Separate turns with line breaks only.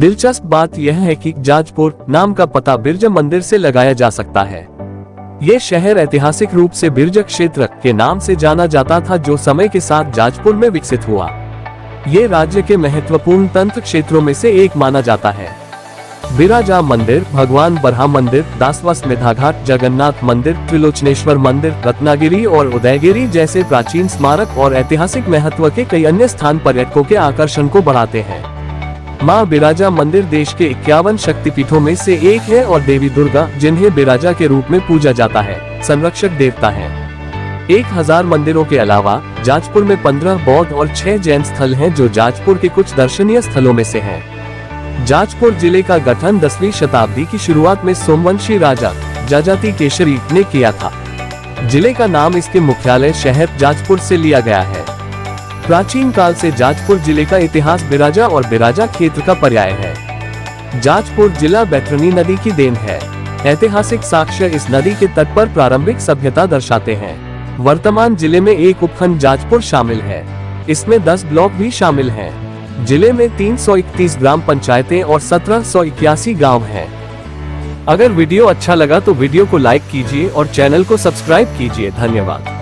दिलचस्प बात यह है कि जाजपुर नाम का पता बिरजा मंदिर से लगाया जा सकता है। ये शहर ऐतिहासिक रूप से बिरजा क्षेत्र के नाम से जाना जाता था, जो समय के साथ जाजपुर में विकसित हुआ। ये राज्य के महत्वपूर्ण तंत्र क्षेत्रों में से एक माना जाता है। बिराजा मंदिर, भगवान बरहा मंदिर, दासवासमेधा घाट, जगन्नाथ मंदिर, त्रिलोचनेश्वर मंदिर, रत्नागिरी और उदयगिरी जैसे प्राचीन स्मारक और ऐतिहासिक महत्व के कई अन्य स्थान पर्यटकों के आकर्षण को बढ़ाते हैं। मां बिराजा मंदिर देश के 51 शक्तिपीठों में से एक है और देवी दुर्गा, जिन्हें बिराजा के रूप में पूजा जाता है, संरक्षक देवता हैं। 1000 मंदिरों के अलावा जाजपुर में 15 बौद्ध और 6 जैन स्थल हैं, जो जाजपुर के कुछ दर्शनीय स्थलों में से हैं। जाजपुर जिले का गठन 10वीं शताब्दी की शुरुआत में सोमवंशी राजा जजाति केशरी ने किया था। जिले का नाम इसके मुख्यालय शहर जाजपुर से लिया गया है। प्राचीन काल से जाजपुर जिले का इतिहास बिराजा और बिराजा क्षेत्र का पर्याय है। जाजपुर जिला बैतरणी नदी की देन है। ऐतिहासिक साक्ष्य इस नदी के तट पर प्रारंभिक सभ्यता दर्शाते हैं। वर्तमान जिले में एक उपखंड जाजपुर शामिल है। इसमें 10 ब्लॉक भी शामिल हैं। जिले में 331 ग्राम पंचायतें और 1781 गांव हैं। अगर वीडियो अच्छा लगा तो वीडियो को लाइक कीजिए और चैनल को सब्सक्राइब कीजिए। धन्यवाद।